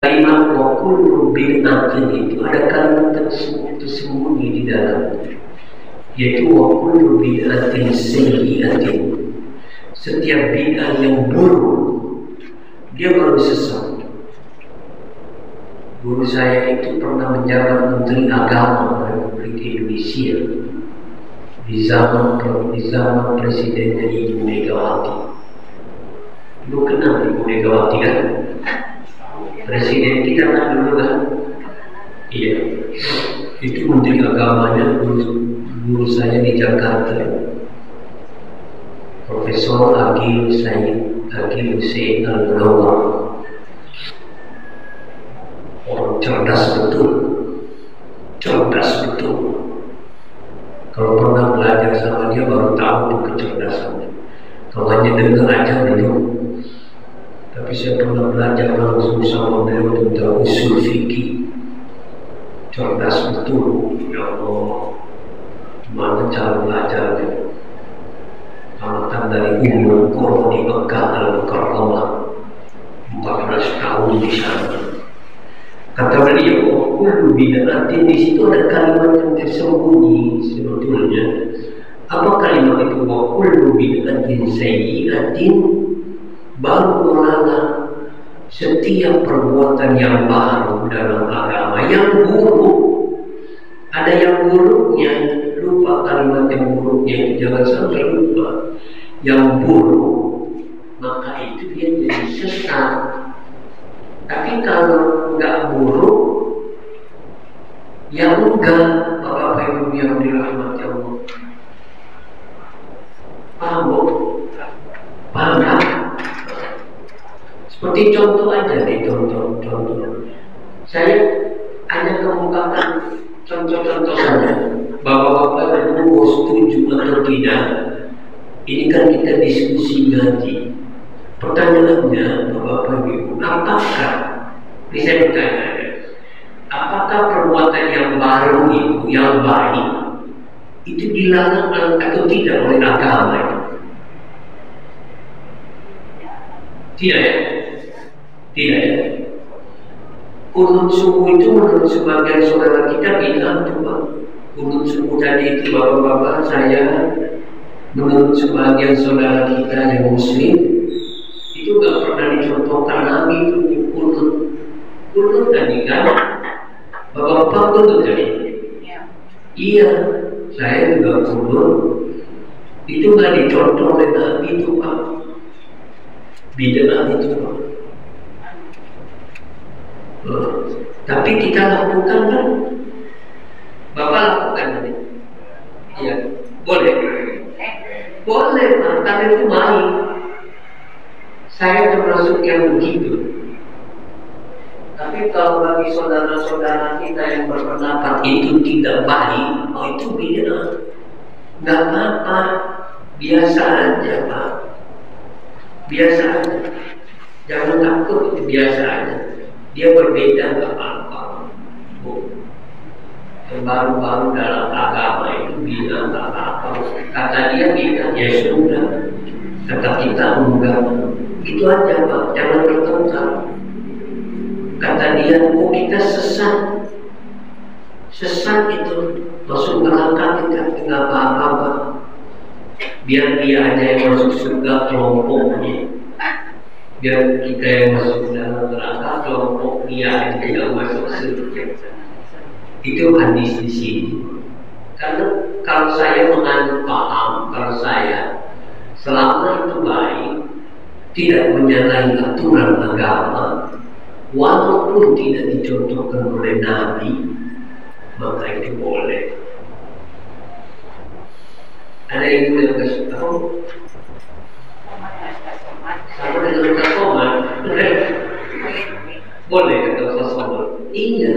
Kalimat wa kullu bid'atin itu ada kalimat tersembunyi di dalam, yaitu wa kullu bid'atin sayyi'atin. Setiap bid'ah yang buruk dia baru sesat. Guru saya itu pernah menjabat Menteri Agama Republik Indonesia di zaman presidennya Ibu Megawati. Lu kenal Ibu Megawati kan? Presiden kita kan dulu kan? Iya. Itu Menteri Agamanya guru saya di Jakarta, Profesor Agil Hussein Al-Munawwar. Orang cerdas betul. Kalau pernah belajar sama dia baru tahu tuh kecerdasannya. Kalau hanya dengar aja belum. Tapi saya pernah belajar langsung sama beliau tentang usul fikih. Cerdas betul. Ya Allah, gimana cara belajarnya? Amatan dari Ummul Qura di Mekah Al-Mukarramah, 14 tahun di sana. Kata beliau, kullu bid'atin, di situ ada kalimat yang tersembunyi sebetulnya. Apa kalimat itu? Wa kullu bid'atin sayyi'atin, baru mengenal setiap perbuatan yang baru dalam agama yang buruk. Ada yang buruknya, lupa kalimat yang buruknya, jangan sampai lupa yang buruk, maka itu dia jadi sesat. Tapi kalau nggak buruk, ya enggak, Bapak Ibu yang dirahmati Allah. Paham Bu? Paham kan? Seperti contoh aja nih, contoh. Saya hanya kemukakan contoh-contoh saja. Bapak-bapak mau setuju atau tidak? Ini kan kita diskusi ngaji. Pertanyaannya, Bapak Ibu, apakah, ini saya bertanya, apakah perbuatan yang baru itu, yang baik, itu dilarang atau tidak oleh agama itu? Tidak ya? Tidak ya? Kunut subuh itu menurut sebagian saudara kita bid'ah tuh Pak. Kunut subuh tadi itu bapak-bapak, saya menurut sebagian saudara kita yang muslim itu gak pernah dicontohkan Nabi itu kunut tadi kan? Bapak-bapak kunut tadi? Iya, saya juga kunut. Itu gak dicontoh oleh Nabi itu Pak. Bid'ah itu Pak. Tapi kita lakukan kan? Bapak lakukan tadi? Iya, boleh. Boleh, karena itu baik. Saya termasuk yang begitu. Tapi kalau bagi saudara-saudara kita yang berpendapat itu tidak baik, oh itu bid'ah. Nggak apa-apa, biasa aja Pak. Biasa aja. Jangan takut, itu biasa aja. Dia berbeda nggak apa-apa. Yang baru-baru dalam agama itu bilang nggak apa-apa. Kata dia bilang ya sudah. Kata kita enggak. Itu aja Pak. Jangan bertengkar. Kata dia, oh kita sesat. Sesat itu masuk neraka kita nggak apa-apa Pak. Biar dia aja yang masuk surga kelompoknya. Biar kita yang masuk dalam neraka kelompok dia yang tidak masuk surga. Itu hadis di sini. Karena kalau saya menganut paham, kalau saya selama itu baik, tidak menyalahi aturan agama, walaupun tidak dicontohkan oleh Nabi, maka itu boleh. Ada ibu yang kasih tahu? Sama dengan kasoman, boleh kata kasoman. Iya.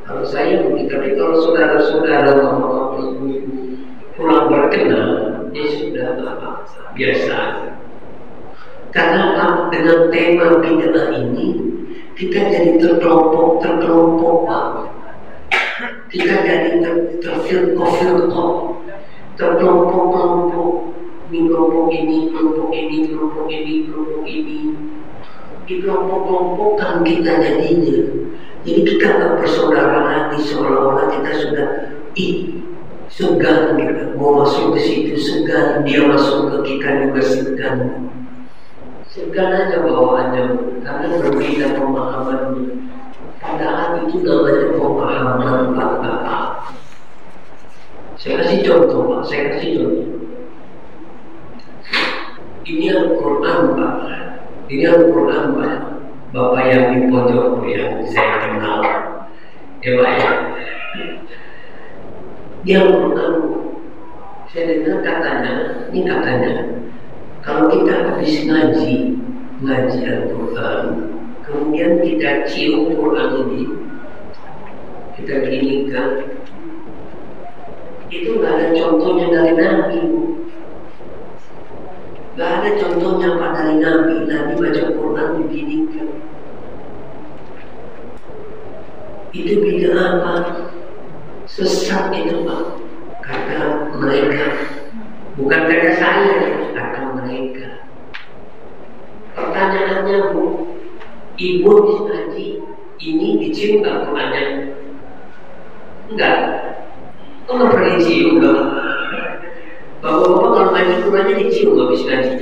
Kalau saya mungkin, tapi kalau saudara-saudara bapak-bapak ibu kurang berkenan, ya sudah apa biasa. Karena dengan tema bid'ah ini kita jadi terkelompok Pak. Kita jadi terfilter, terkelompok-kelompok. Ini kelompok ini, kelompok ini, kelompok ini, kelompok ini. dikelompok-kelompokkan kita jadinya. Jadi kita nggak bersaudara lagi, seolah-olah kita sudah segan gitu, mau masuk ke situ segan, dia masuk ke kita juga segan. Segan aja bawaannya, karena berbeda pemahamannya. Padahal itu namanya pemahaman Bapak. Saya kasih contoh Pak, Ini Al-Quran Pak. Ini Al-Quran Pak. Bapak yang di pojok yang saya kenal. Ya Pak ya. Dia Al-Quran. Saya dengar katanya, kalau kita habis ngaji Al-Quran, kemudian kita cium Quran ini, kita ginikan, itu nggak ada contohnya dari Nabi. Gak ada contohnya Pak dari Nabi baca Quran beginikan. Itu bid'ah apa? Sesat itu Pak. Kata mereka, bukan kata saya, kata mereka. Pertanyaannya Bu, Ibu habis ngaji, ini dicium gak Qurannya? Enggak. Kok nggak pernah dicium gak? Bapak-bapak kalau ngaji Qurannya dicium habis ngaji.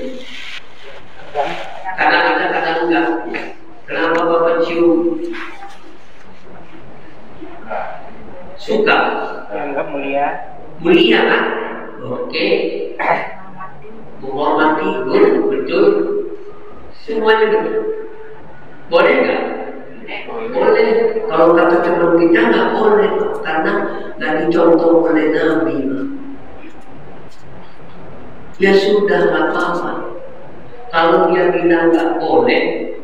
Kadang-kadang enggak. Kenapa Bapak cium? Suka? Anggap mulia. Mulia kan? Oke. Menghormati, betul. Semuanya betul. Boleh nggak? Boleh. Kalau kata teman kita nggak boleh, karena nggak dicontoh oleh Nabi. Ya sudah, nggak apa-apa. Kalau dia bilang nggak boleh,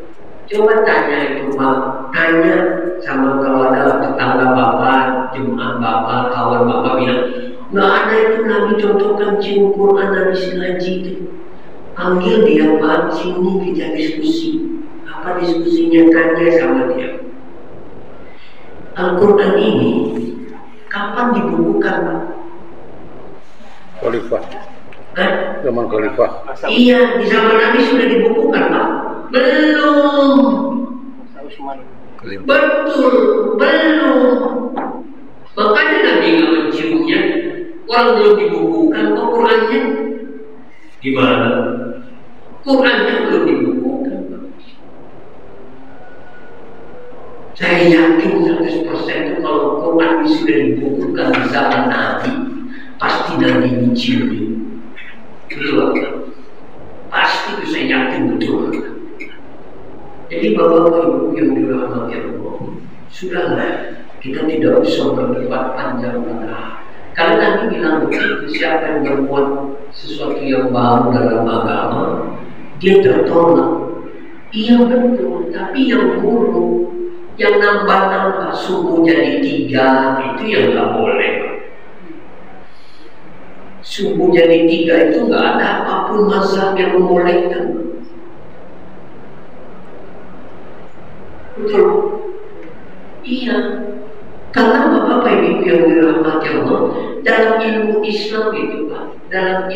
coba tanya itu Pak. Tanya sama kalau ada tetangga Bapak, jemaah Bapak, kawan Bapak bilang, nggak ada itu Nabi contohkan cium Quran habis ngaji itu. Panggil dia Pak, sini kita diskusi. Apa diskusinya? Tanya sama dia. Al-Quran ini kapan dibukukan Pak? Khalifah. Zaman Khalifah. Iya, di zaman Nabi sudah dibukukan Pak. Belum. Betul, belum. Makanya Nabi nggak menciumnya. Orang belum dibukukan kok Qurannya. Gimana? Qurannya belum dibukukan Pak. Saya yakin 100% kalau Quran sudah dibukukan di zaman Nabi, pasti Nabi menciumnya. Betul, pasti itu saya yakin betul. Jadi Bapak Ibu yang dirahmati Allah, sudahlah, kita tidak usah berdebat panjang lebar. Karena Nabi bilang begitu, siapa yang berbuat sesuatu yang baru dalam agama, dia tertolak. Iya betul, tapi yang buruk, yang nambah-nambah subuh jadi 3, itu yang nggak boleh. Subuh jadi 3 itu nggak ada apapun mazhab yang membolehkan. Betul? Iya. Karena Bapak Ibu yang dirahmati Allah, dalam ilmu Islam itu Pak, kan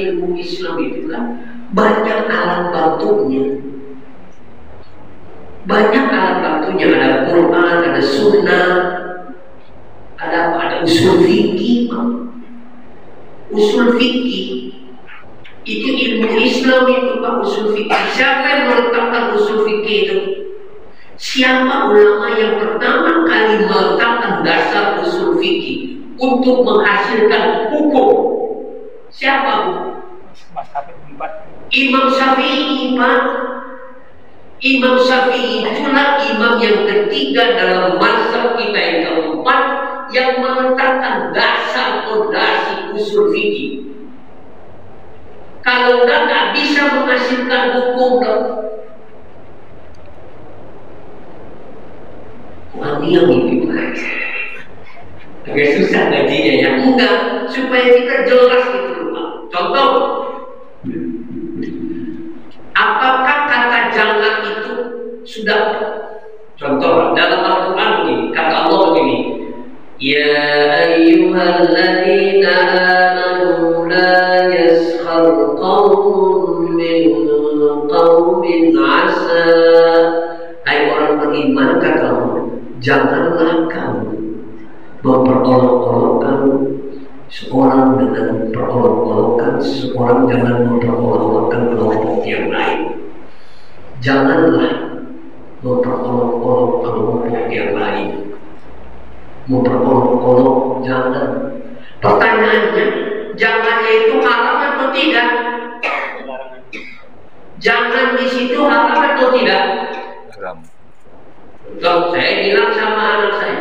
banyak alat bantunya. Ada Quran, ada Sunnah, ada usul fikih Pak. Usul fikih itu ilmu Islam itu Pak, usul fikih. Siapa yang meletakkan usul fikih itu? Siapa ulama yang pertama kali meletakkan dasar usul fikih untuk menghasilkan hukum? Siapa Bu? Imam Syafi'i Pak. Imam Syafi'i itulah imam yang ketiga dalam mazhab kita yang keempat yang meletakkan dasar fondasi usul fikih. Kalau nggak bisa menghasilkan hukum dong. Wangi yang itu agak susah gajinya ya. Enggak, supaya kita jelas gitu Pak. Contoh, apakah kata jangan itu sudah? Contoh dalam Al-Quran begini, kata Allah begini, ya ayyuhalladzina amanu la yaskhar qawmun min qawmin asa beriman, kata Allah, janganlah kamu memperolok-olokkan seorang dengan perolok-olokkan seorang, jangan memperolok-olokkan kelompok yang lain. Janganlah memperolok-olok kelompok yang lain. Memperolok-olok jangan. Pertanyaannya, jangannya itu haram atau tidak? Jangan di situ haram atau tidak? Haram. Kalau saya bilang sama anak saya,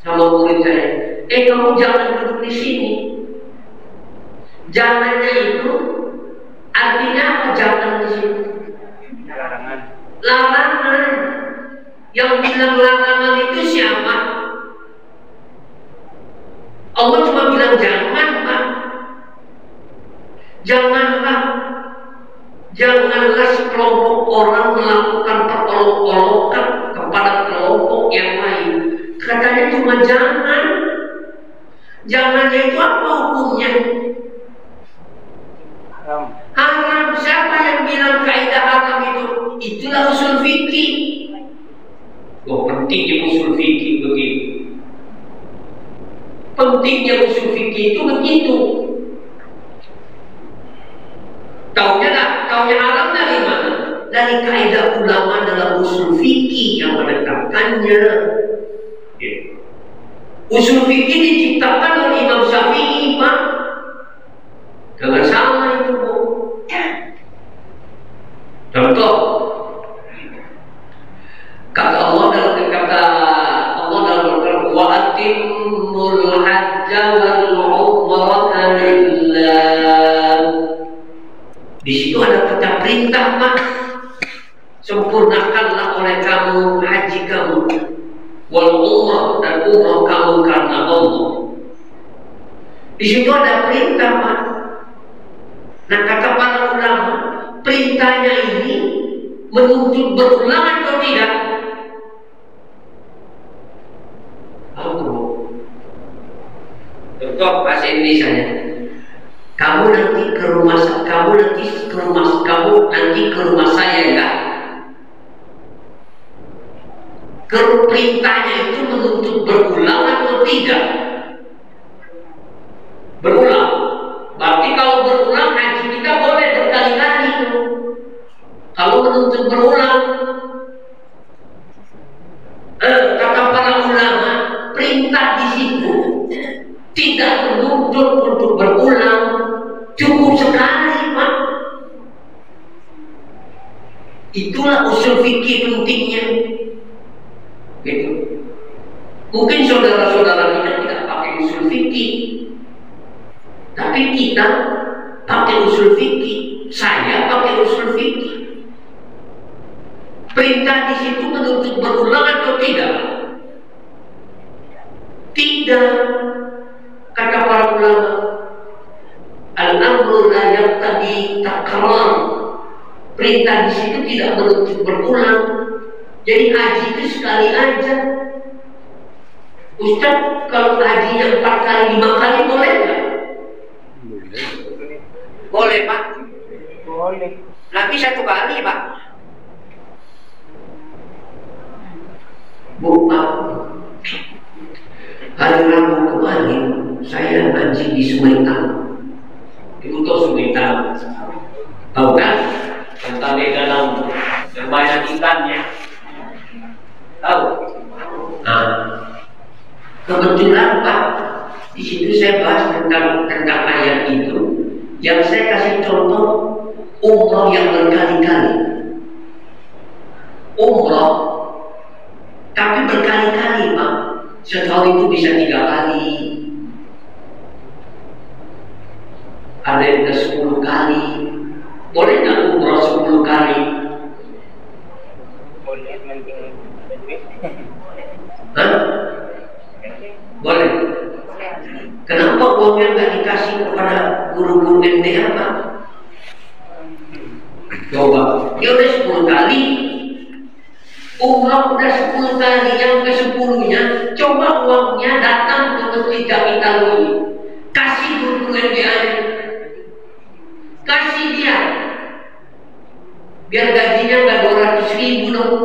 sama murid saya, kamu jangan duduk di sini. Jangannya itu artinya apa? Jangan di sini. Larangan. Larangan. Yang bilang larangan itu siapa? Allah cuma bilang jangan, Pak. Janganlah. Janganlah sekelompok orang melakukan perolok-olokan kepada kelompok yang lain. Katanya cuma jangan. Jangannya itu apa hukumnya? Haram. Haram. Siapa yang bilang kaidah haram itu? Itulah usul fikih. Oh, pentingnya usul fikih begitu. Pentingnya usul fikih itu begitu. Taunya haram dari mana? Dari kaidah ulama dalam usul fikih yang menetapkannya. Usul fikih diciptakan oleh Imam Syafi'i, Pak. Jangan salah itu, Bu. Contoh, kata Allah dalam Al-Quran, wa atimmul hajja wal umrata lillah. Di situ ada kata perintah, Pak. Sempurnakanlah oleh kamu haji kamu, wal umrah, dan umrah kamu karena Allah. Di situ ada perintah, Pak. Nah, kata para ulama, perintahnya ini menuntut berulang atau tidak? Contoh bahasa Indonesia nya. Kamu nanti ke rumah saya ya. Perintahnya itu menuntut berulang atau tidak? Berulang. Berarti kalau berulang haji kita boleh berkali-kali. Kalau menuntut berulang, kata para ulama, perintah di situ tidak menuntut untuk berulang, cukup sekali, Pak. Itulah usul fikih pentingnya. Gitu. Mungkin saudara-saudara kita tidak pakai usul fikih, tapi kita pakai usul fikih. Saya pakai usul fikih. Perintah di situ menuntut berulang atau tidak? Tidak. Kata para ulama, al-amru la yaqtadi takrar. Perintah di situ tidak menuntut berulang. Jadi haji itu sekali aja. Ustaz, kalau hajinya 4 kali 5 kali boleh nggak? Boleh, Pak. Boleh. Tapi 1 kali, Pak. Bu, Pak. Hari Rabu kemarin saya ngaji di Sumetan. Ibu tahu Sumetan? Tahu kan? Tentang di dalam yang banyak ikannya. Tahu? Nah, kebetulan Pak, di situ saya bahas tentang ayat itu. Yang saya kasih contoh umrah yang berkali-kali. Umrah, tapi berkali-kali, Pak. Setahun itu bisa 3 kali. Ada yang udah 10 kali. Boleh nggak umrah 10 kali? Boleh, nanti duit. Hah? Boleh. Kenapa uangnya nggak dikasih kepada guru-guru MDA, Pak? Coba, dia udah 10 kali. Umrah udah 10 kali, yang ke-10-nya coba uangnya datang ke Masjid Capital ini. Kasih guru MDA, kasih dia, biar gajinya nggak 200.000 dong.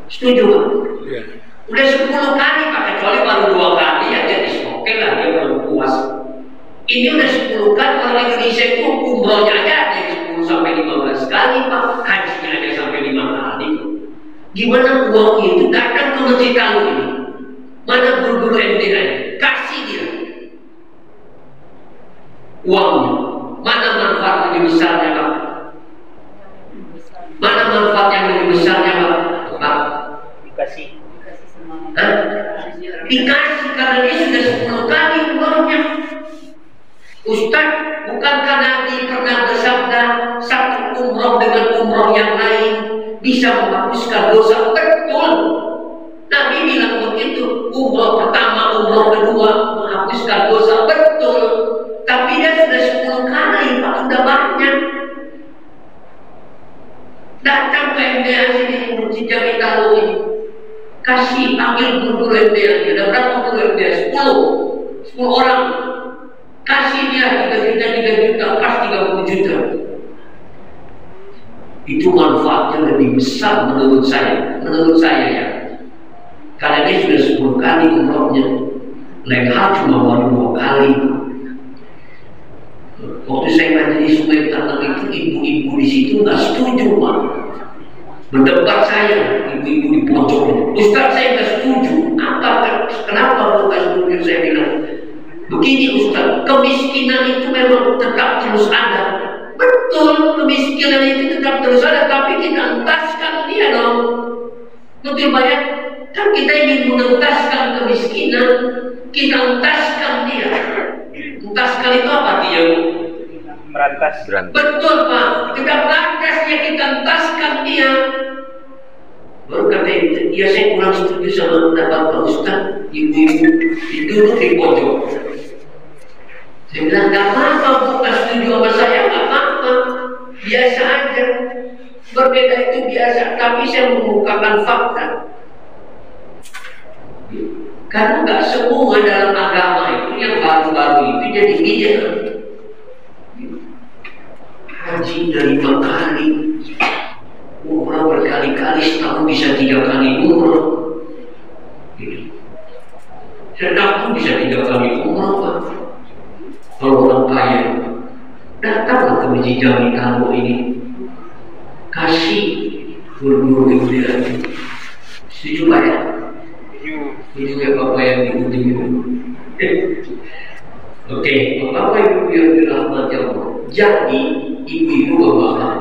Setuju Pak? Iya. Udah 10 kali Pak, kecuali baru 2 kali aja oke lah dia belum puas. Ini udah 10 kali. Orang Indonesia itu umrohnya aja ada 10 sampai 15 kali Pak, hajinya aja sampai 5 kali. Gimana uang itu datang ke masjid kamu ini? Mana guru-guru MDA? Kasih dia uangnya. Mana manfaat lebih besarnya Pak? Mana manfaat yang lebih besarnya Pak? Dikasih. Hah? Dikasih karena dia sudah 10 kali umrohnya. Ustaz, bukankah Nabi pernah bersabda satu umroh dengan umroh yang lain bisa menghapuskan dosa? Betul. Nabi bilang begitu. Umroh pertama, umroh kedua menghapuskan dosa. Betul. Tapi dia sudah 10 kali Pak, sudah banyak. Datang ke MDA sini, Masjid Jami Tahu ini. Kasih, ambil guru MDA. Ada berapa guru MDA? 10 orang. Kasih dia 3 juta, pas 30 juta. Itu manfaatnya lebih besar menurut saya. Menurut saya ya. Karena dia sudah 10 kali umrohnya. Lain hal cuma baru 2 kali. Waktu saya majelis Sungai Tanah itu, ibu-ibu di situ nggak setuju Pak. Berdebat saya, ibu-ibu di pojok. Ustaz, saya nggak setuju. Kenapa nggak setuju? Saya bilang begini Ustaz, kemiskinan itu memang tetap terus ada. Betul, kemiskinan itu tetap terus ada, tapi kita entaskan dia dong. Betul Pak ya? Kan kita ingin mengentaskan kemiskinan, kita entaskan dia. Entaskan itu apa dia? Merantas. Betul Pak, kita berantas dia, kita entaskan dia. Baru kata ya saya kurang setuju sama pendapat Pak Ustaz. Ibu-ibu duduk di pojok. Saya bilang gak apa-apa, bukan setuju sama saya, gak apa-apa, biasa aja. Berbeda itu biasa, tapi saya mengemukakan fakta. Karena gak semua dalam agama itu yang baru-baru itu jadi bid'ah. Haji dari 5 kali, umrah berkali-kali, setahun bisa 3 kali umrah. Sedang pun bisa 3 kali umrah Pak. Kalau orang kaya, datanglah ke Masjid Jami Tahu ini, kasih guru-guru itu lagi. Setuju Pak ya? Setuju ya Bapak yang diikuti itu. Oke, Bapak Ibu yang dirahmati Allah. Jadi ibu-ibu bapak,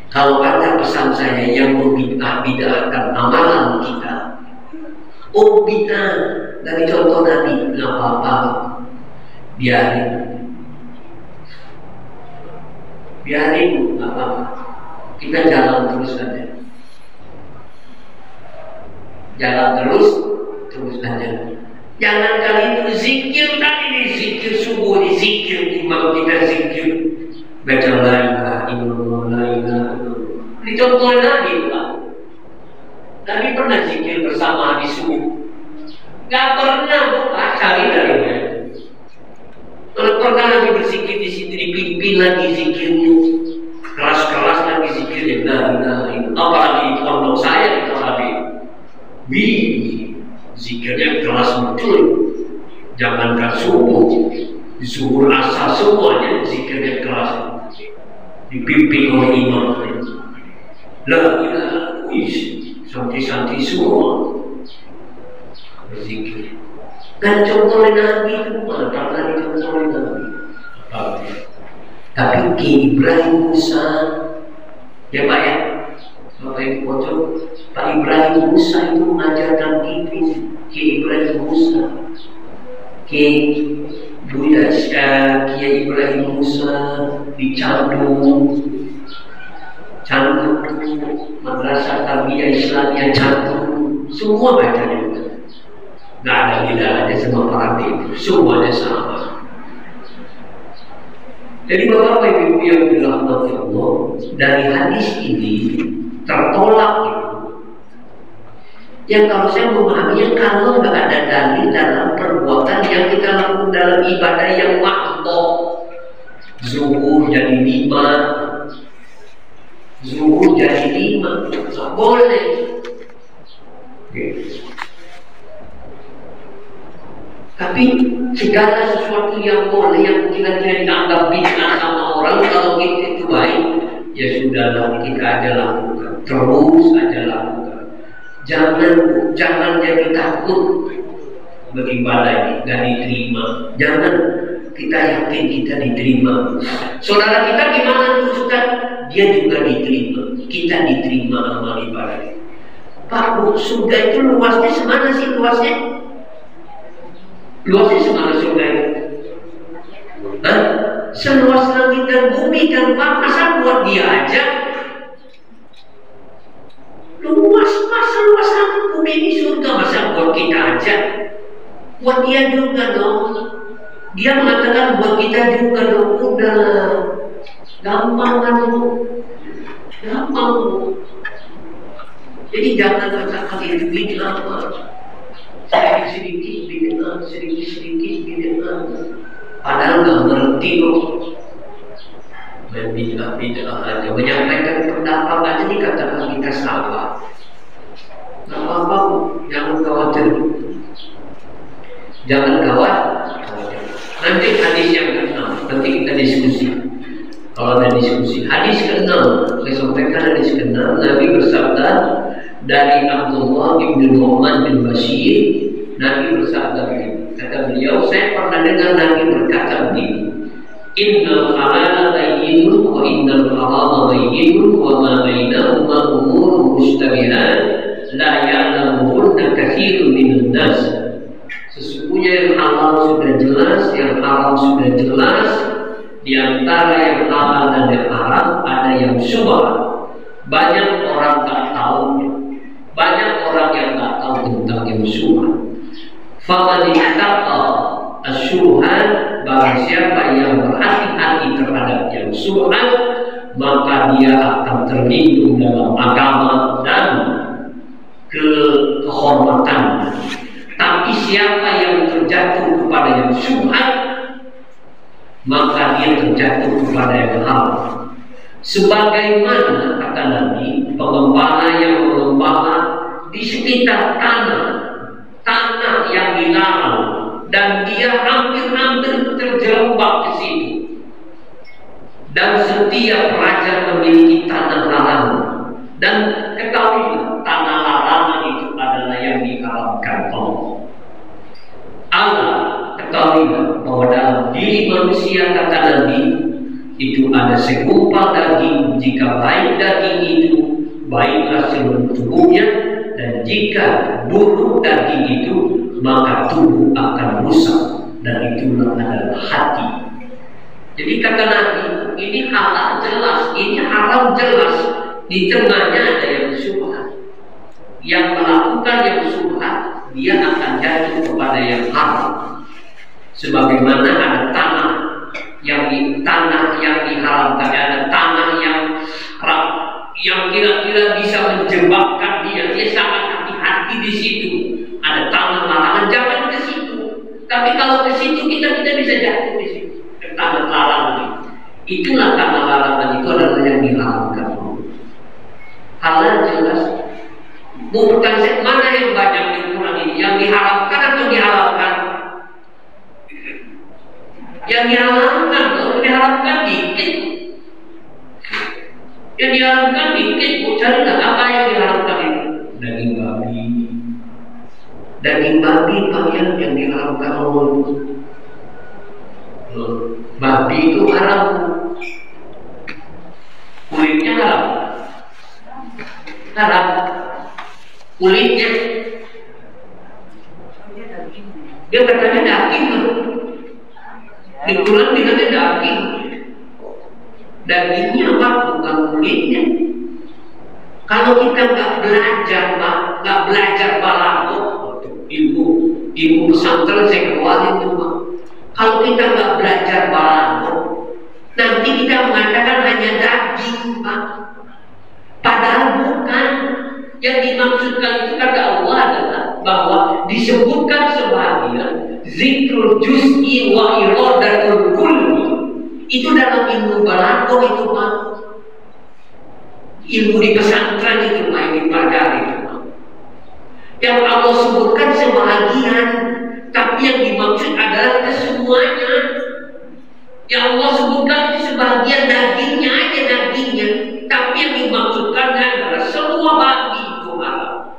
kalau ada pesan saya yang membid'ah-bid'ahkan amalan kita, oh bid'ah dari contoh Nabi, nggak apa-apa, biarin, nggak apa-apa, kita jalan terus saja, terus saja. Jangan kali itu zikir tadi nih, zikir subuh nih, zikir imam kita zikir, baca la ilaha illallah, la ilaha illallah. Ini contoh Nabi Pak. Nabi pernah zikir bersama di subuh? Gak pernah Pak, cari dari mana? Kalau pernah Nabi berzikir di situ, dipimpin lagi zikirnya, keras-keras lagi zikirnya, la ilaha illallah. Apalagi di pondok saya itu Nabi, zikirnya keras betul. Jangankan subuh, di subuh asar semuanya zikirnya keras, dipimpin oleh imam. La ilaha illallah, santri-santri semua berzikir. Dan contoh Nabi itu mana contoh Nabi? Tapi Ki Ibrahim Musa, ya Pak ya, Bapak Ibu pojok, Pak Ibrahim Musa itu mengajarkan itu, Ki Ibrahim Musa, Kiai Ibrahim Musa di Canggu, Madrasah Tarbiyah Islamiyah Canggu, semua baca juga. Nggak ada bedanya sama para itu, semuanya sama. Jadi Bapak Ibu yang dirahmati Allah, dari hadis ini tertolak itu. Yang kalau saya memahaminya, kalau nggak ada dalil dalam perbuatan yang kita lakukan dalam ibadah yang makhluk, zuhur jadi 5, nggak boleh. Tapi segala sesuatu yang boleh, yang kira-kira dianggap bid'ah sama orang, kalau kita itu baik, ya sudahlah, kita aja lakukan, terus aja lakukan. Jangan jadi takut beribadah ini dan diterima. Jangan, kita yakin kita diterima. Saudara kita gimana tuh Ustaz? Dia juga diterima. Kita diterima amal ibadah. Pak Bu, surga itu luasnya semana sih luasnya? Luasnya semana surga itu? Hah? Seluas langit dan bumi kan Pak, masa buat dia aja? Luas Pak, seluas langit bumi ini surga, masa buat kita aja? Buat dia juga dong. Dia mengatakan buat kita juga dong. Udah gampang kan Bu? Gampang Bu. Jadi jangan katakan itu bid'ah. Sedikit bid'ah, sedikit bid'ah. Padahal nggak ngerti kok. Bid'ah aja. Menyampaikan pendapat aja dikatakan kita salah. Nggak apa-apa Bu. Jangan khawatir. Jangan khawatir. Nanti hadis yang ke-6, nanti kita diskusi. Kalau ada diskusi, hadis ke-6, saya sampaikan hadis ke-6, Nabi bersabda dari Abdullah bin Muhammad bin Bashir, Nabi bersabda begini, kata beliau, saya pernah dengar Nabi berkata begini, Innal halala bayyinun wa innal harama bayyinun wa ma bainahuma umurun mushtabihat la ya'lamuhunna katsirun minan nas. Sesungguhnya yang halal sudah jelas, yang haram sudah jelas. Di antara yang halal dan yang haram ada yang syubhat. Banyak orang tak tahu. Banyak orang yang tak tahu tentang yang syubhat. Faman ittaqa asyubhat, barang siapa yang berhati-hati terhadap yang syubhat, maka dia akan terlindung dalam agama dan kehormatan. Tapi siapa yang terjatuh kepada yang syubhat, maka dia terjatuh kepada yang haram. Sebagaimana kata Nabi, pengembala yang mengembala di sekitar tanah yang dilarang, dan dia hampir-hampir terjerembab ke situ. Dan setiap raja memiliki tanah larangan, dan ketahuilah tanah larangan itu adalah yang diharamkan Allah. Ketahuilah bahwa dalam diri manusia, kata Nabi, itu ada segumpal daging. Jika baik daging itu, baiklah seluruh tubuhnya, dan jika buruk daging itu, maka tubuh akan rusak, dan itulah adalah hati. Jadi kata Nabi, ini halal jelas, ini haram jelas, di tengahnya ada yang syubhat. Yang melakukan yang syubhat, dia akan jatuh kepada yang haram. Sebagaimana ada tanah yang diharamkan, ada tanah yang kira-kira bisa menjebakkan dia sangat hati-hati di situ. Ada tanah larangan, jangan ke situ. Tapi kalau ke situ kita bisa jatuh di situ, ke tanah larangan. Itulah tanah larangan, itu adalah yang diharamkan. Halal jelas. Bukan mana yang banyak yang kurang ini, yang diharamkan atau dihalalkan? Yang diharamkan, kalau diharamkan dikit. Yang diharamkan dikit, carilah apa yang diharamkan itu. Daging babi. Daging babi bagian yang diharamkan Allah itu. Babi itu haram. Kulitnya haram. Haram. Kulitnya. Dia katanya daging. Di Quran dikatakan daging. Dagingnya apa? Bukan kulitnya. Kalau kita nggak belajar balaghah, ilmu pesantren saya keluarin itu, Pak. Kalau kita nggak belajar balaghah, nanti kita mengatakan hanya daging, Pak. Padahal bukan. Yang dimaksudkan itu kata Allah adalah bahwa disebutkan sebagian zikrul juz'i wa iradatul kulli. Itu dalam ilmu balaghah itu, Pak. Ilmu di pesantren itu, Pak, yang dipelajari itu, Pak. Yang Allah sebutkan sebahagian, tapi yang dimaksud adalah kesemuanya. Yang Allah sebutkan itu sebahagian dagingnya aja, dagingnya, tapi yang dimaksudkan adalah semua babi itu halal.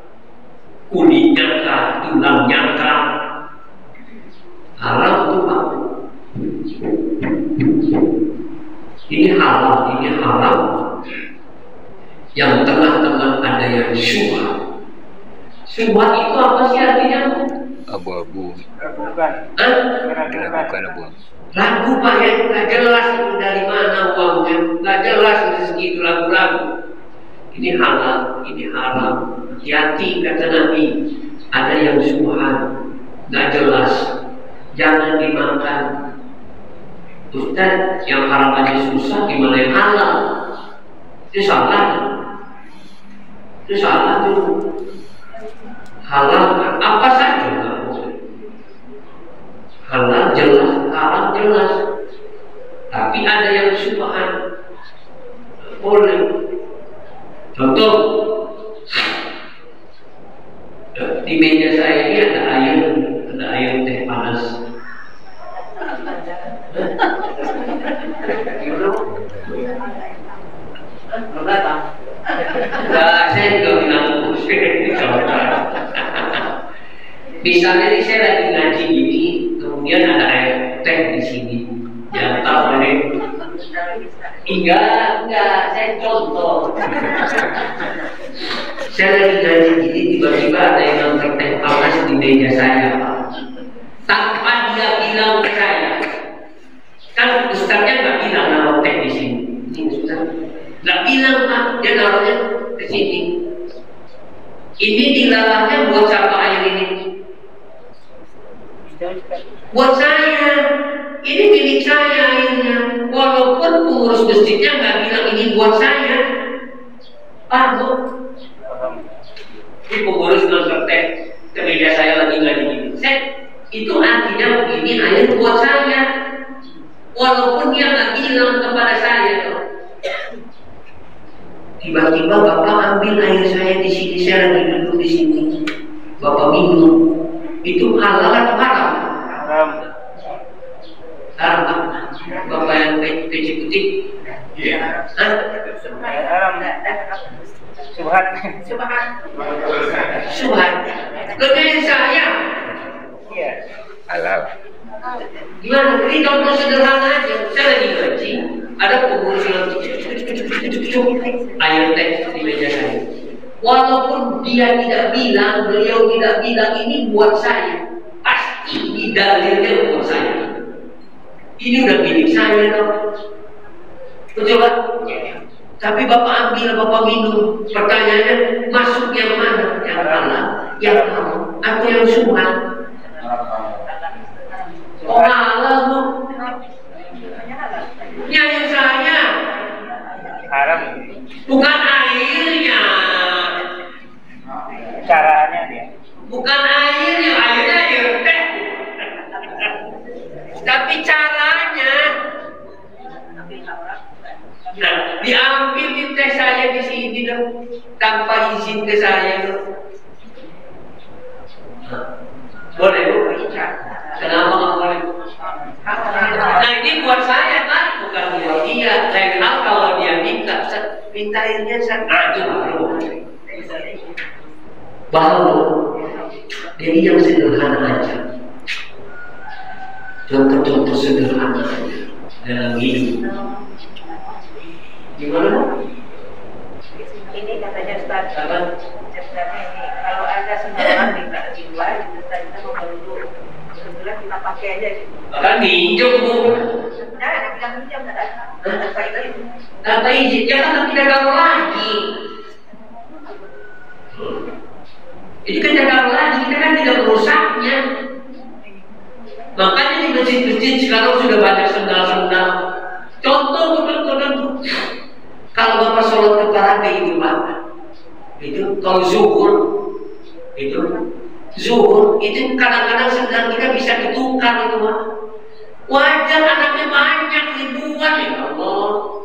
Kulitnya kah, tulangnya kah, halal itu babi. Ini halal, ini halal. Yang tengah-tengah ada yang syubhat. Syubhat itu apa sih artinya? Abu-abu. Ragukan. Diragukan abu-abu. Ragu Pak ya, nggak jelas itu dari mana uangnya, nggak jelas rezeki itu ragu-ragu. Ini halal, ini haram. Hati-hati kata Nabi, ada yang syubhat, nggak jelas, jangan dimakan. Ustaz, yang haram aja susah, gimana yang halal? Itu salah. Itu salah tuh. Halal apa saja nggak boleh. Halal jelas, haram jelas. Tapi ada yang syubhat, boleh. Contoh, di meja saya ini ada air teh panas. Belum datang. Saya juga bilang misalnya ini saya lagi ngaji gini, kemudian ada air teh di sini. Yang tahu ini enggak, saya contoh. Saya lagi ngaji gini, tiba-tiba ada yang nganter teh panas di meja saya, Pak. Tanpa dia bilang ke saya. Kan ustaznya nggak bilang naruh teh di sini. Ini ustaz nggak bilang, Pak, dia naruhnya ke sini. Ini dilalahnya buat siapa air ini? Buat saya. Ini milik saya airnya. Walaupun pengurus masjidnya nggak bilang ini buat saya. Pak, Bu. Ini pengurus nganter teh ke meja saya lagi ngaji gini. Itu artinya ini air buat saya. Walaupun dia nggak bilang kepada saya. Tiba-tiba Bapak ambil air saya di sini, saya lagi duduk di sini. Bapak minum. Itu halal atau haram? Haram. Haram. Bapak yang kecil-kecil. Iya. Hah? Haram. Subhat. Subhat. Kemudian saya. Iya. Halal. Gimana? Ini contoh sederhana aja. Saya lagi ngaji, ada pengurus yang air teh di meja saya. Walaupun dia tidak bilang, beliau tidak bilang ini buat saya, pasti di dalilnya buat saya. Ini udah milik saya dong. Betul kan? Tapi Bapak ambil, Bapak minum. Pertanyaannya, masuk yang mana? Yang halal, yang haram, atau yang subhat? Oh halal, Bu. Yang saya Haram. bukan airnya. Caranya dia. Bukan airnya air teh. Tapi caranya. Nah, diambil di teh saya di sini dong, tanpa izin ke saya dong. Boleh, Bu? Kenapa nggak boleh? Nah ini buat saya kan, bukan buat dia. Lain hal kalau dia minta airnya saya baru. Baru. Jadi yang sederhana aja. Contoh-contoh sederhana aja dalam hidup. Gimana? Ini katanya Ustaz, Apa? ini kalau ada sembarangan di luar, kita mau dulu, kebetulan kita pakai aja gitu. Kan minjem, Bu. Nah, ada bilang minjam nggak ada? Tanpa izin. Tanpa izin, ya kan tidak gaul lagi. Ini kan tidak gaul lagi, kita kan tidak merusaknya. Makanya di masjid-masjid sekarang sudah banyak sendal-sendal. Contoh. Kalau Bapak sholat ke Paraga itu Pak, itu kalau zuhur itu kadang-kadang sendal kita bisa ketukar itu Pak. Wajar anaknya banyak ribuan ya Allah.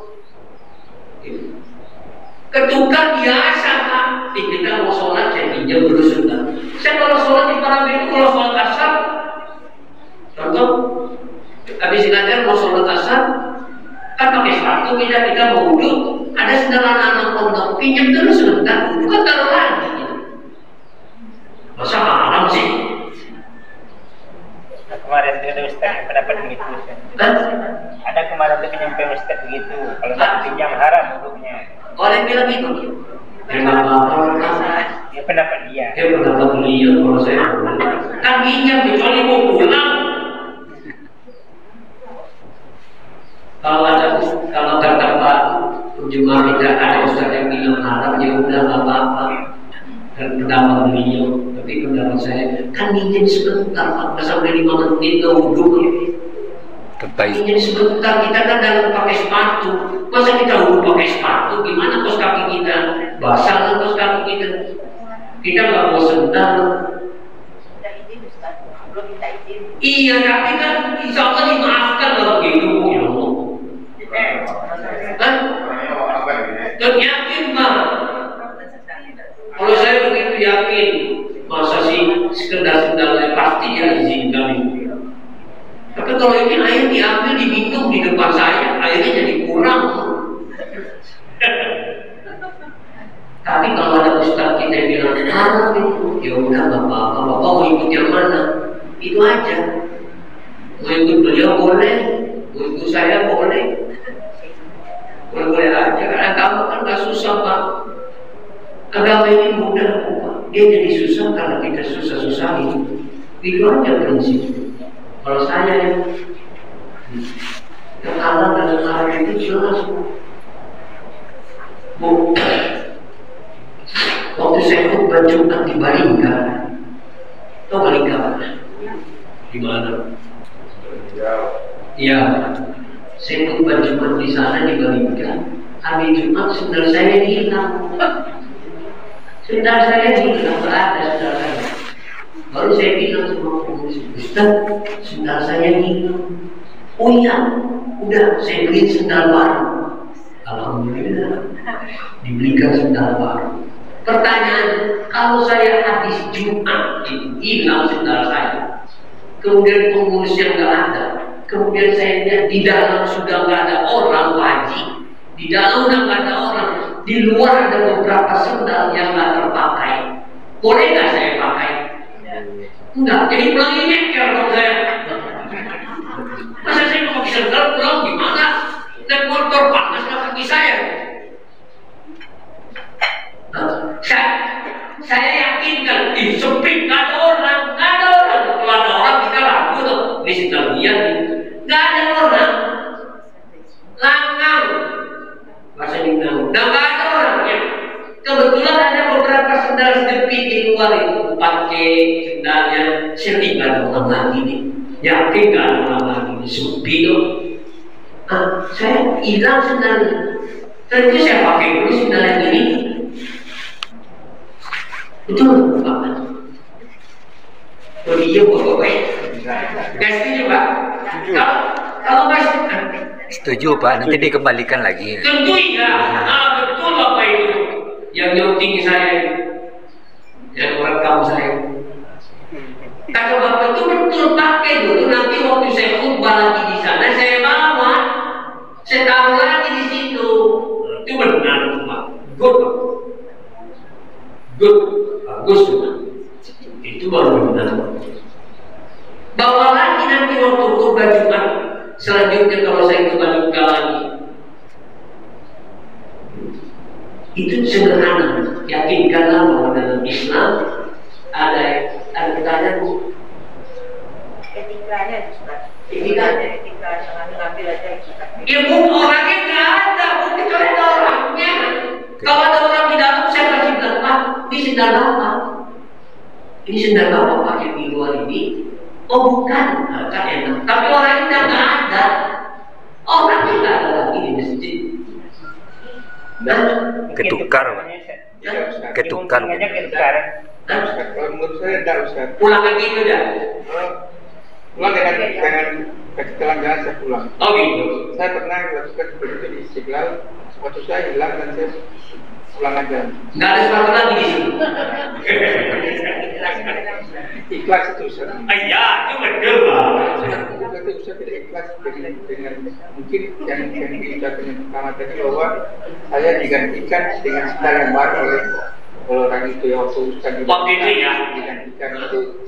Ketukar biasa Pak. Kita mau sholat saya pinjam dulu sendal. Saya kalau sholat di Parabi itu kalau sholat asar, contoh, habis ngajar mau sholat asar, kan pakai sepatu kita mau wudhu, ada sendal anak-anak pondok pinjam dulu sebentar, wudhu kan taruh lagi. Gitu. Masa haram sih? Kemarin ada Ustaz yang pendapat begitu. Ada kemarin tuh penyampaian Ustaz begitu. Kalau tak pinjam haram wudhunya. Orang bilang gitu. Ya nggak apa-apa. Ya pendapat dia. Ya pendapat beliau kalau saya kan pinjam kecuali mau pulang. Kalau kata Pak Jemaah kita ada Ustaz yang bilang haram, ya udah nggak apa-apa. Dan pendapat beliau, tapi pendapat saya kan minjem sebentar, Pak, sampai 5 menit nggak wudhu. Minjem sebentar, kita kan dalam pakai sepatu. Masa kita wudhu pakai sepatu? Gimana kos kaki kita basah kan kos kaki kita? Kita nggak mau sendal. Iya, tapi kan insya Allah dimaafkan kalau begitu, ya Allah. Kan? Dan yakin, Pak. Kalau saya begitu yakin, masa sih sekedar sendalnya pasti dia izinkan itu. Tapi kalau ini air diambil diminum di depan saya, airnya jadi kurang. Tapi kalau ada ustaz kita yang bilang haram itu, ya udah nggak apa-apa. Bapak mau ikut yang mana? Itu aja. Mau ikut beliau boleh, mau ikut saya boleh. Boleh aja. Karena kamu kan nggak susah, Pak. Agama ini mudah, Pak. Dia jadi susah karena kita susah-susahin. Itu aja prinsip. Kalau saya yang halal dan haram itu jelas, Bu. Waktu saya khutbah Jumat di Baringga, tahu Baringga mana? Di mana? Iya, saya khutbah Jumat di sana di Baringga. Hari Jumat sendal saya hilang. Sendal saya hilang, berada sendal saya. Baru saya bilang sama pengurus, Ustaz, sendal saya hilang. Oh iya, udah saya beli sendal baru. Alhamdulillah, dibelikan sendal baru. Pertanyaan, kalau saya habis Jumat hilang sendal saya, kemudian pengurus yang nggak ada, kemudian saya lihat di dalam sudah nggak ada orang haji, di dalam udah nggak ada orang, di luar ada beberapa sendal yang nggak terpakai, boleh nggak saya pakai? Enggak, jadi pulang ini kalau saya. Masa saya mau pakai sendal pulang gimana? Naik motor panas kaki saya. Saya yakin kan, sepi, nggak ada orang. Kalau ada orang kita ragu tuh, ini sendal dia nih. Nggak ada orang, langang, bahasa Minang. Nggak ada orang ya. Kebetulan ada beberapa sendal sedikit di luar itu pakai sendalnya, saya nggak ada orang lagi nih. Yakin nggak ada orang lagi nih, sepi tuh. Saya hilang sendalnya. Terus saya pakai dulu sendal yang ini. Betul, Pak. Oh iya, Bapak. Gak setuju, Pak? Kalau Mas setuju, Pak. Nanti dikembalikan lagi. Tentu iya. Betul, Bapak itu. Yang nyuting saya, yang merekam saya. Kata Bapak itu betul, pakai dulu. Nanti waktu saya khutbah lagi di sana, saya bawa, saya taruh lagi di situ. Itu benar, Pak. Good, Pak. Good, bagus, Pak. Itu baru benar. Bawa lagi nanti waktu khutbah Jumat. Selanjutnya kalau saya kembali lagi. Itu sederhana. Yakinkanlah bahwa dalam Islam ada pertanyaan, Bu. Etikanya, Ustaz. Etika jangan ngambil aja, Ustaz. Ya, Bu, orangnya nggak ada, Bu. Kecuali ada orangnya. Kalau ada orang di dalam, saya kasih bilang, Pak, ini sendal apa? Ini sendal apa pakai di luar ini? Oh bukan, kan enak. Tapi orangnya udah nggak ada. Orangnya nggak ada lagi di masjid. Ketukar, Pak. Ketukar. Kalau menurut saya tidak, Ustaz. Pulang lagi itu dah. Pulang dengan kecelakaan saya pulang. Oh gitu. Saya pernah melakukan begitu di Istiqlal, sepatu saya hilang dan saya pulang aja. Nggak ada sepatu lagi di sini. Ikhlas itu Ustaz. Iya, itu betul Pak. Berarti Ustaz tidak ikhlas dengan mungkin yang diucapkan yang pertama tadi bahwa saya digantikan dengan sendal yang baru oleh orang itu ya waktu Ustaz Waktu itu ya. digantikan itu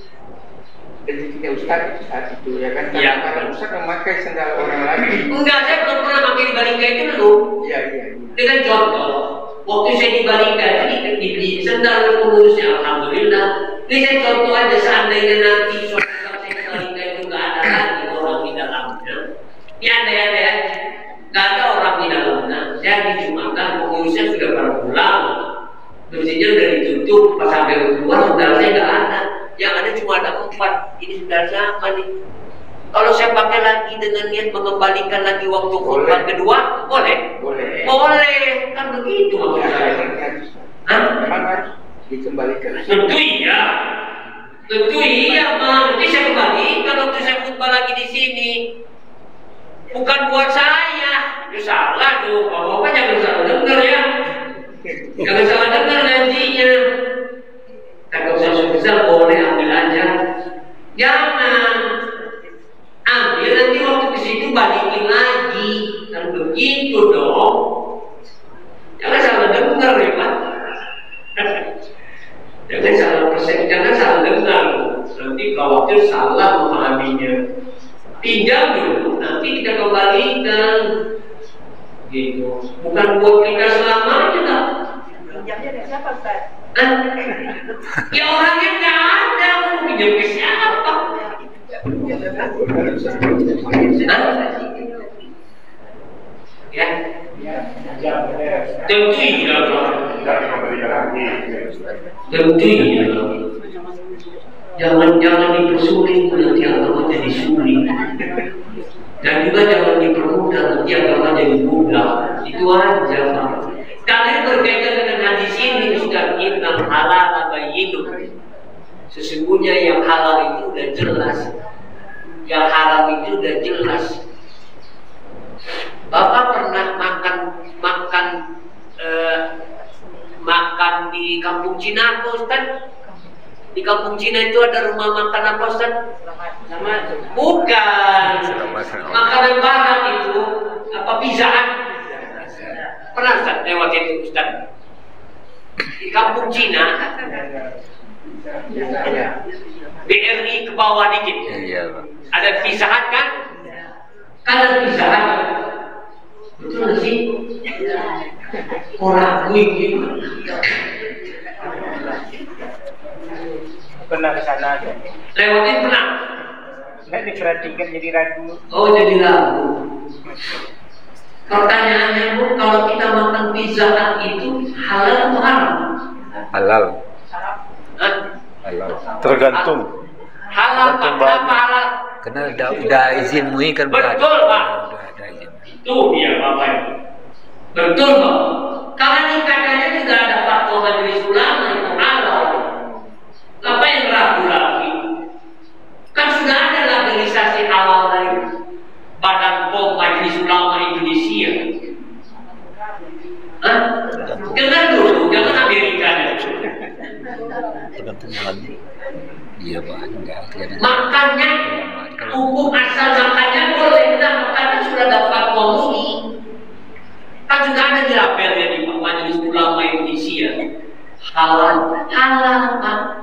rezekinya Ustaz saat itu ya kan. Iya. Karena Ustaz memakai sendal orang lain. Enggak, saya belum pernah pakai di Balingka itu dulu. Iya. Dengan contoh, waktu saya di Balingka itu dibeli sendal pengurusnya, alhamdulillah. Ini saya contoh aja, seandainya nanti suatu saat saya di Balingka itu nggak ada lagi orang di dalamnya. Ini andai-andai aja, nggak ada orang di dalamnya. Saya dijumakan, pengurusnya sudah pada pulang. Mesinnya udah ditutup, pas sampai keluar sendal saya nggak ada. Yang ada cuma ada 4. Ini sendal siapa nih? Kalau saya pakai lagi dengan niat mengembalikan lagi waktu khutbah kedua, boleh? Boleh, kan begitu maksud saya. Memang harus dikembalikan. Tentu iya, Bang. Nanti saya kembalikan waktu saya khutbah lagi di sini. Bukan buat saya. Itu salah tuh. Bapak jangan salah dengar ya. Jangan salah dengar nantinya. Kalau saya susah boleh ambil aja. Jangan. Ambil nanti waktu ke situ balikin lagi. Kan begitu dong. Jangan salah dengar ya Pak. Jangan salah dengar. Nanti khawatir salah memahaminya. Pinjam dulu, nanti kita kembalikan. Gitu. Bukan buat kita selamanya lah. Pinjamnya dari siapa Ustaz? Ya orangnya nggak ada, mau pinjam ke siapa? Ya, tentu iya, tentu iya. Jangan dipersulit nanti agama jadi sulit, dan juga jangan dipermudah nanti agama jadi mudah. Itu aja Pak. Kalian berkaitan dengan hadis ini Ustaz, innal halal bayyinun. Sesungguhnya yang halal itu udah jelas, yang haram itu udah jelas. Bapak pernah makan di kampung Cina apa Ustaz? Di kampung Cina itu ada rumah makan apa Ustaz? Bukan. Makanan barat itu apa, pizzaan? Pernah Ustaz lewat itu Ustaz? Di kampung Cina, BRI ke bawah dikit. Ada pizzaan kan? Kan ada pizzaan. Betul nggak sih? Orang gue gitu. Pernah ke sana. Lewatin pernah? Nggak diperhatikan jadi ragu. Oh, jadi ragu. Pertanyaannya Bu, kalau kita makan pizzaan itu halal atau haram? Halal. Hah? Halal. Tergantung. Halal Pak, kenapa halal? Karena udah izin MUI kan. Betul Pak. Udah ada izin. Tuh dia Bapak itu. Betul Pak. Karena ini katanya juga ada fatwa majelis ulama itu halal. Apa yang ragu lagi? Kan sudah ada labelisasi halal dari Badan POM Majelis Ulama Indonesia. Hah? Dengar dulu, jangan Amerikanya. Tergantung bahannya. Iya Pak. Makannya hukum asal makannya boleh, kita makannya sudah dapat MUI. Kan sudah ada di labelnya di Majelis Ulama Indonesia. Halal Pak.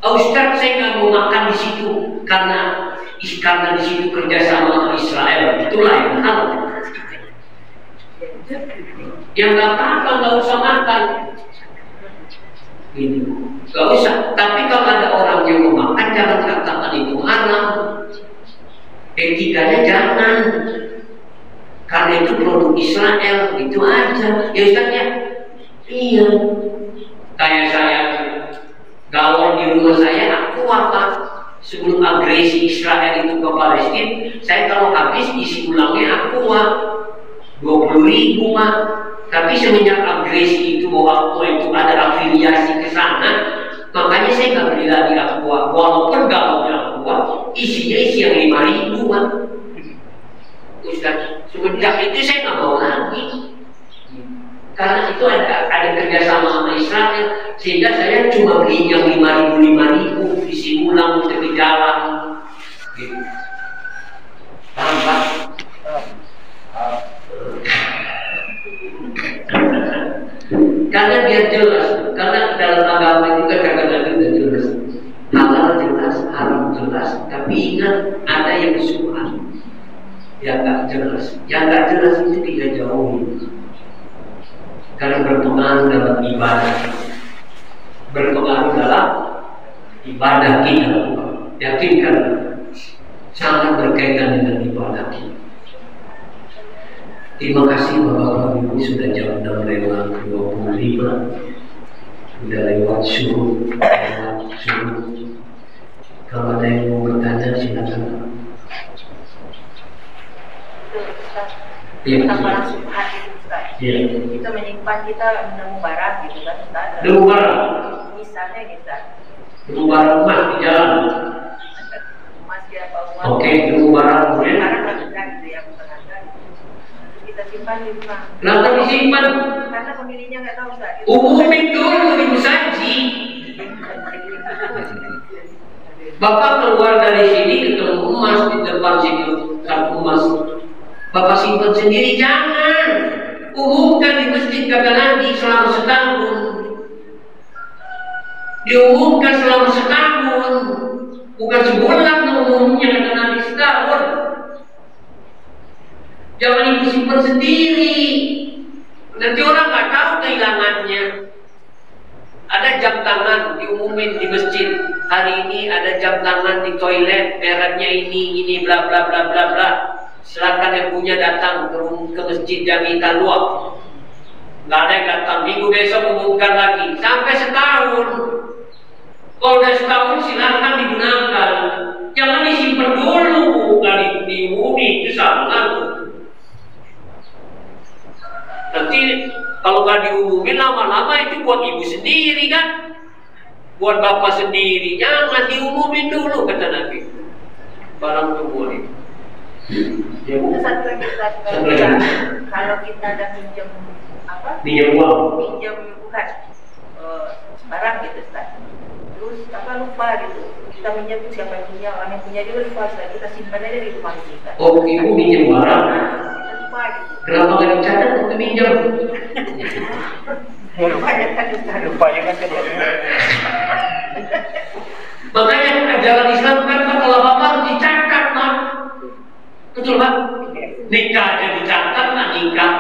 Oh Ustaz, saya nggak mau makan di situ karena di situ kerjasama Israel. Itulah yang halal. Yang nggak apa-apa, nggak usah makan. Ini nggak usah. Tapi kalau ada orang yang mau makan, jangan katakan itu haram. Etikanya jangan. Karena itu produk Israel, itu aja. Ya Ustaz ya. Iya. Kayak saya galon di rumah saya, aku apa? Sebelum agresi Israel itu ke Palestina, saya kalau habis isi ulangnya aqua 20.000 Pak. Tapi semenjak agresi itu bahwa aqua itu ada afiliasi ke sana, makanya saya nggak beli lagi aqua. Walaupun galonnya aqua, isinya isi yang 5.000 Pak. Ustaz, semenjak itu saya nggak mau lagi. Karena itu ada kerjasama sama Israel. sehingga saya cuma beli yang 5.000 isi ulang untuk di jalan gitu. Paham Pak? Karena dia jelas, karena dalam agama itu kadang-kadang juga jelas, halal jelas, haram jelas, tapi ingat ada yang subhan, yang nggak jelas, yang nggak jelas itu tidak jauhi, karena berpengaruh dalam ibadah, berpengaruh dalam ibadah kita, yakinkan sangat berkaitan dengan ibadah kita. Terima kasih Bapak Ibu, sudah jam 6:25, sudah lewat subuh. Kalau ada yang mau bertanya silakan. Kita langsung hati Ustaz. Iya. Kita menyimpan, kita menemu barang gitu kan Ustaz. Nemu barang. Misalnya gitu. Nemu barang emas di jalan. Emas dia apa uang? Oke, nemu barang boleh. Barang berharga gitu ya, berharga. Kita simpan di rumah. Kenapa disimpan? Karena pemiliknya nggak tahu Ustaz. Umumin dulu Ibu Saji. Bapak keluar dari sini ketemu emas di depan situ, satu emas. Bapak simpan sendiri, jangan. Umumkan di masjid kata Nabi selama setahun. Diumumkan selama setahun, bukan sebulan umumnya kata Nabi, setahun. Jangan ibu simpan sendiri. Nanti orang nggak tahu kehilangannya. Ada jam tangan diumumin di masjid. Hari ini ada jam tangan di toilet, mereknya ini bla bla bla bla bla. Silakan yang punya datang ke masjid Jami Talwa. Nggak ada yang datang. Minggu besok umumkan lagi sampai setahun. Kalau udah setahun silakan digunakan. Jangan disimpan dulu, nggak diumumi itu salah. Nanti kalau nggak diumumin lama-lama itu buat ibu sendiri kan, buat bapak sendiri. Jangan diumumin dulu kata Nabi. Barang itu boleh. Ya, Itu satu lagi Ustaz. Satu lagi. Kalau kita ada pinjam apa? Pinjam uang. Pinjam bukan barang gitu Ustaz. Terus apa lupa gitu. Kita pinjam itu siapa yang punya, orang yang punya juga lupa Ustaz. Kita simpan aja di rumah kita. Oh, ibu pinjam barang. Kita lupa gitu. Kenapa nggak dicatat waktu pinjam? Lupa kan Ustaz. Lupa ya kan dia. Makanya ajaran Islam kan kalau bapak harus dicatat, Pak. Betul Pak? Nikah aja dicatat, Pak, nikah.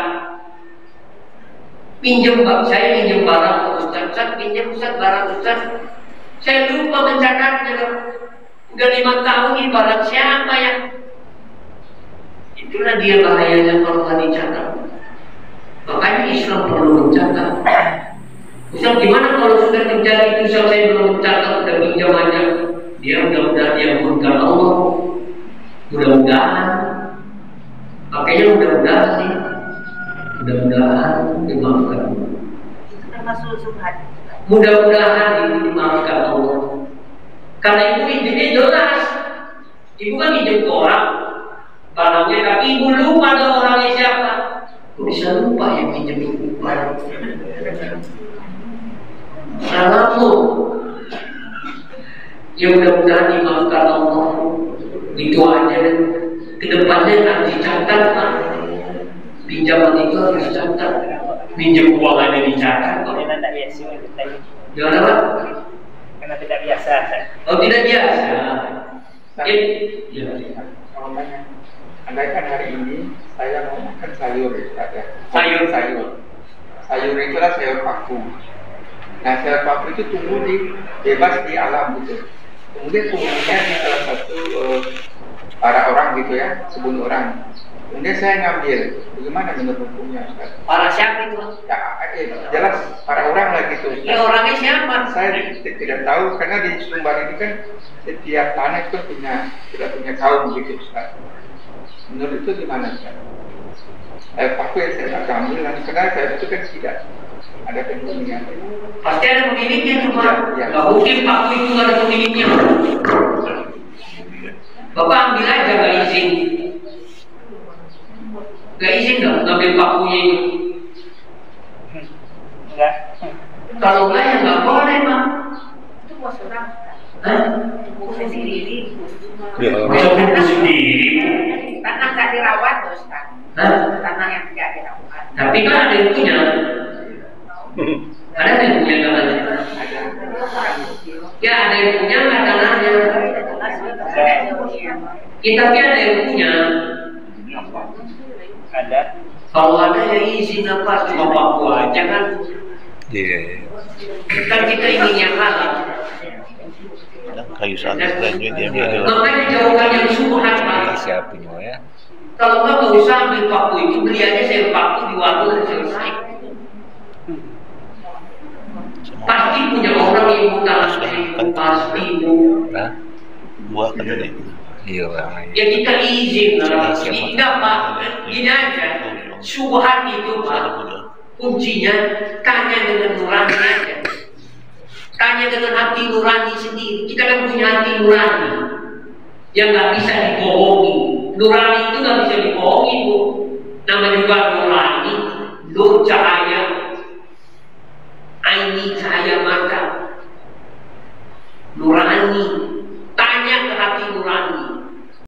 Pinjam Pak, saya pinjam barang ke Ustaz, pinjam Ustaz barang Ustaz. Saya lupa mencatatnya. Udah 5 tahun ini barang siapa ya? Itulah dia bahayanya kalau nggak dicatat. Makanya Islam perlu mencatat. Ustaz, gimana kalau sudah terjadi itu saya belum mencatat, udah pinjam aja. Dia mudah-mudahan diampunkan Allah. Mudah-mudahan. Makanya mudah-mudahan sih. Mudah-mudahan dimaafkan. Itu termasuk subhan. Mudah-mudahan itu dimaafkan Allah. Karena ibu intinya jelas. Ibu kan pinjam ke orang barangnya, tapi ibu lupa ada orangnya siapa. Kok bisa lupa ya pinjam ibu barang? Salahmu. Ya mudah-mudahan dimaafkan Allah. Itu aja. Kedepannya harus dicatat Pak. Pinjaman itu harus dicatat. Pinjam uang aja dicatat kok. Karena tidak biasa kita. Gimana Pak? Karena tidak biasa. Oh tidak biasa. Andaikan hari ini saya mau makan sayur ya. Sayur. Sayur itulah sayur paku. Nah sayur paku itu tumbuh bebas di alam gitu. Kemudian tumbuhnya di salah satu para orang gitu ya, sebun orang. Kemudian saya ngambil, bagaimana menurut hukumnya Ustaz? Para siapa itu? Ya, jelas para orang lah gitu. Ya orangnya siapa? Saya tidak tahu karena di Sumbar ini kan setiap tanah itu tidak punya kaum gitu Ustaz. Menurut itu gimana Ustaz? Paku yang saya ambil, karena saya itu kan tidak ada pemiliknya. Pasti ada pemiliknya cuma Ya. nggak mungkin paku itu nggak ada pemiliknya. Bapak ambil aja nggak izin. Nggak izin dong ngambil pakunya itu. Enggak. Kalau enggak ya nggak boleh, Pak. Itu bos orang. Hah? Bos sendiri. Bisa buku sendiri. Tanah nggak dirawat, bos kan? Hah? Tanah yang tidak dirawat. Tapi kan ada yang punya. Ada yang punya tanahnya. Ya ada yang punya nggak tanahnya. Kita tapi ada yang punya. Ada. Kalau ada ya izin apa cuma paku aja kan. Iya. Kan kita ingin yang halal. Kayu salis lainnya dia ambil. Makanya jauhkan yang subhat, Pak. Siapa punya ya? Kalau nggak usah ambil paku itu, beli aja sewa paku di warung dan selesai. Pasti punya orang yang bukan pasti bu. Hah? Buah kan ini. Iya orang. Ya kita izin lah. Tidak Pak, ini aja. Subhat itu Pak, kuncinya tanya dengan nurani aja. Tanya dengan hati nurani sendiri. Kita kan punya hati nurani yang nggak bisa dibohongi. Nurani itu nggak bisa dibohongi bu. Nama juga nurani, nur cahaya.